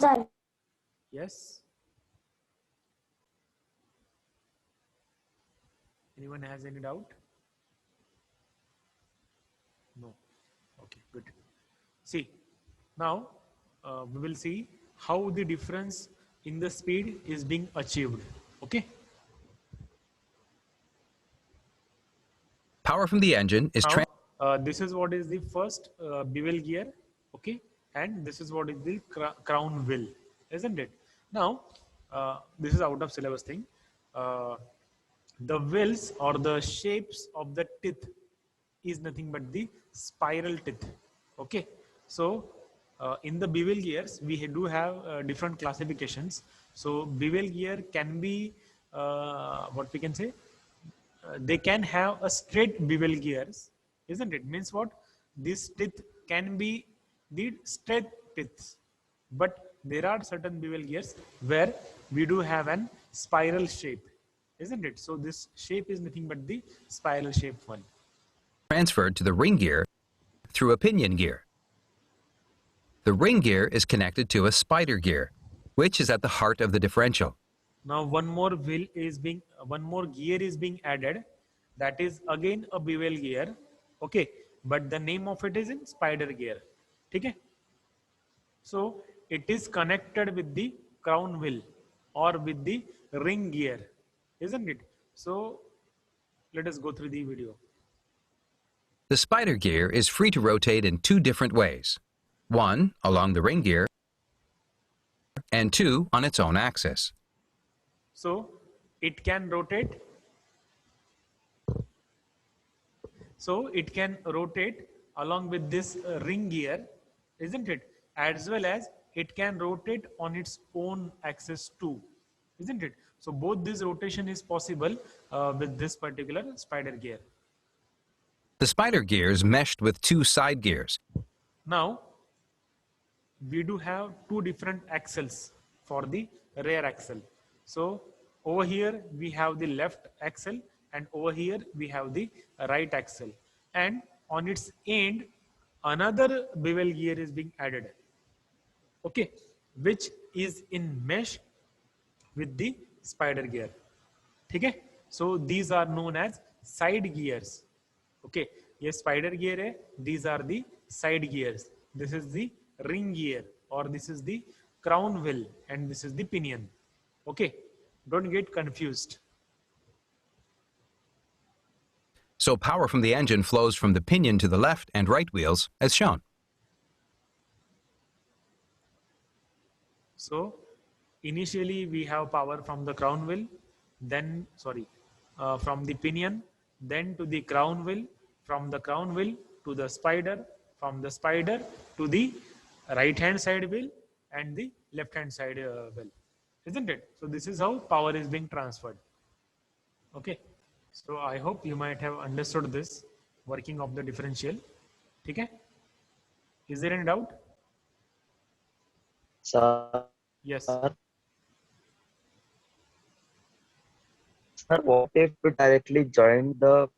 Sir. Yes. Anyone has any doubt? No. Okay, good. See, now we will see how the difference in the speed is being achieved. Okay. Power from the engine is Now, this is what is the first bevel gear, okay, and this is what is the crown wheel, isn't it? Now, this is out of syllabus thing. The wheels or the shapes of the teeth is nothing but the spiral teeth, okay. So, in the bevel gears, we do have different classifications. So, bevel gear can be what we can say, they can have a straight bevel gears, isn't it? Means what? This teeth can be the straight teeth, but there are certain bevel gears where we do have an spiral shape, isn't it? So this shape is nothing but the spiral shape one. transferred to the ring gear through a pinion gear. The ring gear is connected to a spider gear, which is at the heart of the differential. Now one more gear is being added. That is again a bevel gear. Okay. But the name of it is in spider gear. Okay. So it is connected with the crown wheel or with the ring gear. Isn't it? So let us go through the video. The spider gear is free to rotate in two different ways. One, along the ring gear, and two, on its own axis. So it can rotate. So it can rotate along with this ring gear, isn't it? As well as it can rotate on its own axis too, isn't it? So both this rotation is possible with this particular spider gear. The spider gear is meshed with two side gears. Now, we do have two different axles for the rear axle. So over here we have the left axle and over here we have the right axle, and on its end another bevel gear is being added, okay, which is in mesh with the spider gear. Okay, so these are known as side gears. Okay, ये spider gear है, these are the side gears. This is the ring gear or this is the crown wheel and this is the pinion. Okay, don't get confused. So power from the engine flows from the pinion to the left and right wheels, as shown. So initially we have power from the crown wheel, then from the pinion, then to the crown wheel, from the crown wheel to the spider, from the spider to the right hand side wheel and the left hand side wheel, isn't it? So this is how power is being transferred. Okay, so I hope you might have understood this working of the differential. Okay, is there any doubt? Sir, Yes. sir, what if we directly join the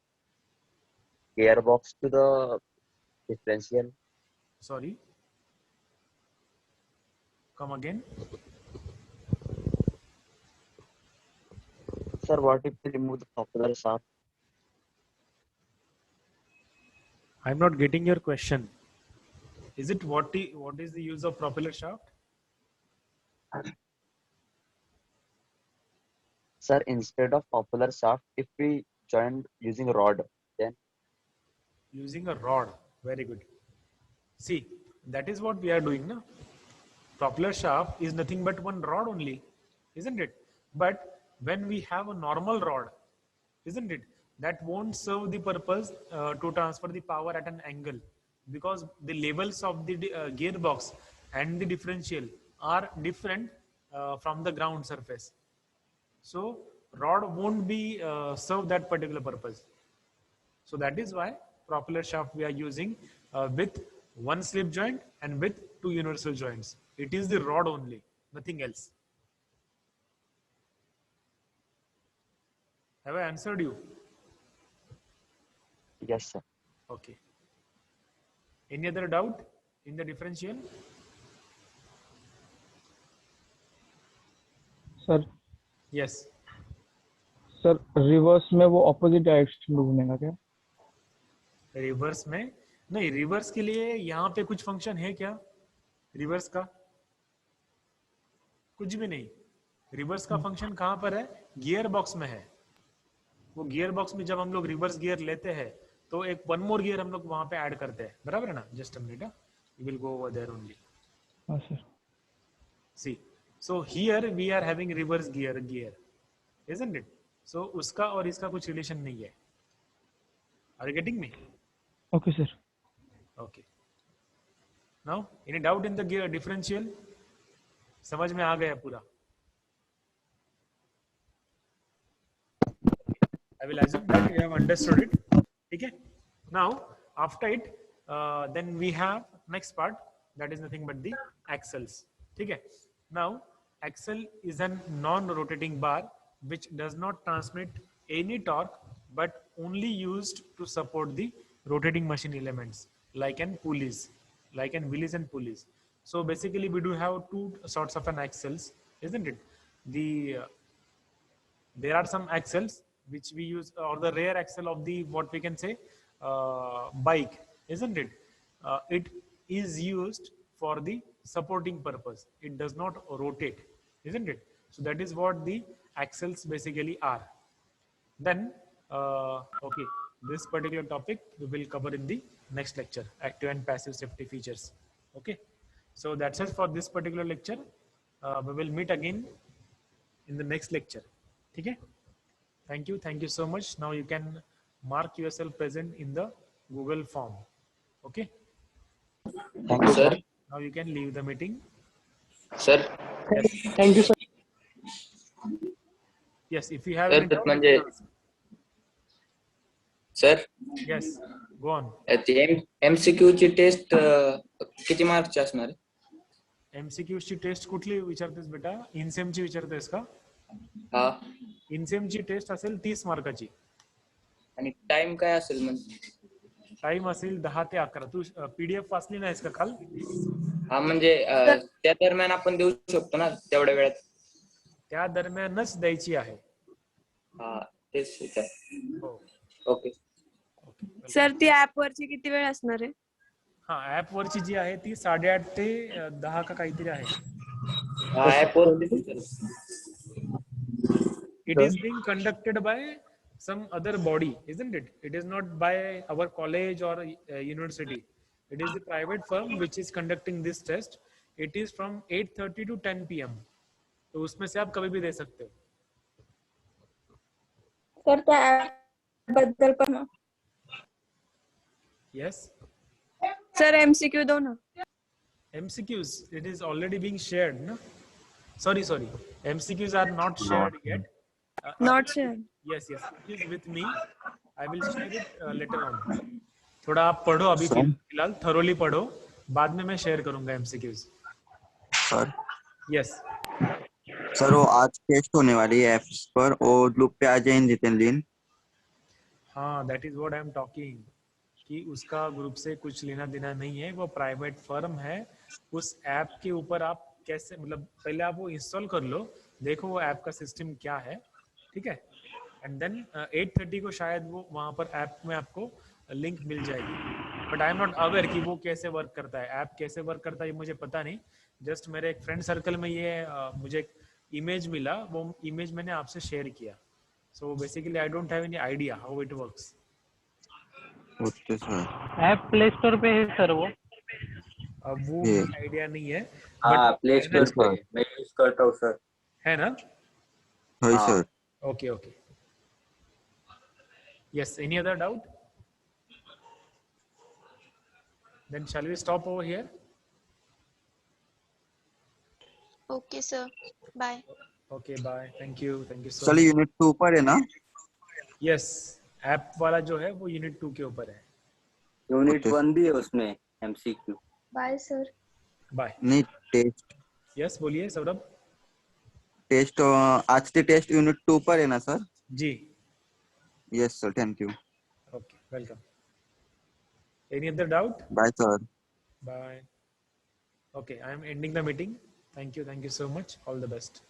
gearbox to the differential? Sorry. Come again. Sir, what if we remove the propeller shaft? I'm not getting your question. Is it what is the use of propeller shaft? Sir, instead of propeller shaft, if we join using rod, then Using a rod. Very good. See, that is what we are doing now. Propeller shaft is nothing but one rod only, isn't it? But when we have a normal rod, isn't it? That won't serve the purpose to transfer the power at an angle, because the levels of the gearbox and the differential are different from the ground surface. So rod won't be serve that particular purpose. So that is why propeller shaft we are using with one slip joint and with two universal joints. It is the rod only, nothing else. Have I answered you? Yes, sir. Okay. Any other doubt in the differential? Sir Yes. Sir reverse में वो opposite direction में घूमेगा क्या? Reverse में नहीं, reverse के लिए यहाँ पे कुछ फंक्शन है क्या रिवर्स का? कुछ भी नहीं। रिवर्स का फंक्शन कहाँ पर है? गियर बॉक्स में है। वो गियर बॉक्स में जब हम लोग रिवर्स गियर लेते हैं तो एक वन मोर गियर हम लोग वहां पे ऐड करते हैं, बराबर है ना? Just a minute, we will go over there only. हाँ sir. See, so here we are having reverse gear, isn't it? So उसका और इसका कुछ रिलेशन नहीं है। Are you getting me? Okay sir. Okay, now any doubt in the gear differential? समझ में आ गया पूरा? I will assume that you have understood it. Okay. Now, after it, then we have next part, that is nothing but the axles. Okay. Now, axle is a non-rotating bar which does not transmit any torque but only used to support the rotating machine elements like pulleys, wheelies and pulleys. So basically, we do have two sorts of an axles, isn't it? There are some axles which we use, or the rear axle of the what we can say bike, isn't it? It is used for the supporting purpose. It does not rotate, isn't it? So that is what the axles basically are. Then okay, this particular topic we will cover in the next lecture, active and passive safety features. Okay, so that's it for this particular lecture. We will meet again in the next lecture. Okay, thank you so much. Now you can mark yourself present in the Google form. Okay, Thank you, Sir. sir. now you can leave the meeting. Sir thank you sir. Yes, if you have Sir, any doubt, you म्हणजे can ask. Sir Yes, go on. ती MCQ ची test किती मार्कची असणार आहे? MCQ ची test कुठली विचारतेस बेटा? इनसेम ची विचारतेस का? हा, इनसेम ची टेस्ट असेल 30 मार्काची. आणि टाइम काय असेल म्हणजे? टाइम असेल 10 ते 11. तू PDF वाचली नाहीस का काल? हा, म्हणजे त्या दरम्यान आपण देऊ शकतो ना तेवढ्या वेळात? त्या दरम्यानच द्यायची आहे. हा, तेच विचार. हो. ओके. सर ती ऍप वरची किती वेळ असणार आहे? हा, ऍप वरची जी आहे ती 8:30 ते 10 का काहीतरी आहे. हा, app were It is being conducted by some other body, isn't it? It is not by our college or university. It is a private firm which is conducting this test. It is from 8:30 to 10 p.m. तो उसमें से आप कभी भी दे सकते हो. Sir त्या app बद्दल पण Yes. सर MCQ दो ना. MCQs, it is already being shared, no? Sorry. MCQs are not shared yet. Not share. Yes, it is with me. I will share it later on. थोड़ा आप पढ़ो अभी, फिलहाल thoroughly पढ़ो, बाद में मैं शेयर करूंगा MCQs. Sir Yes. सर वो आज टेस्ट होने वाली है एप्स पर, और ग्रुप पे आ जाए जितेन दिन. हाँ, that is what I am talking, कि उसका ग्रुप से कुछ लेना देना नहीं है. वो प्राइवेट फर्म है. उस ऐप के ऊपर आप कैसे, मतलब पहले आप वो इंस्टॉल कर लो, देखो वो ऐप का सिस्टम क्या है, ठीक है? एंड देन 8:30 को शायद वो वहाँ पर ऐप में आपको लिंक मिल जाएगी. But I am not aware कि वो कैसे वर्क करता है, ऐप कैसे वर्क करता है ये मुझे पता नहीं. जस्ट मेरे एक फ्रेंड सर्कल में ये मुझे एक इमेज मिला, वो इमेज मैंने आपसे शेयर किया. So basically I don't have any idea how it works. Okay sir. App play store पे है सर वो. अब वो ये. मुझे आइडिया नहीं है. हाँ, बट प्ले स्टोर पे मैं यूज करता हूँ सर. है ना? हाय हाँ. Sir. Okay. Yes, any other doubt? Then shall we stop over here? Okay, sir. Bye. Okay, bye. Thank you so चलिए यूनिट 2 पर है ना? Yes, ऐप वाला जो है वो यूनिट 2 के ऊपर है. यूनिट 1 भी है उसमें MCQ. Bye, sir. Bye. नहीं, टेस्ट Yes, बोलिए सौरभ. टेस्ट आज के टेस्ट यूनिट 2 पर है ना sir? Ji. Yes, sir. Thank you. Okay, welcome. Any other doubt? Bye, sir. Bye. Okay, I am ending the meeting. Thank you so much. All the best.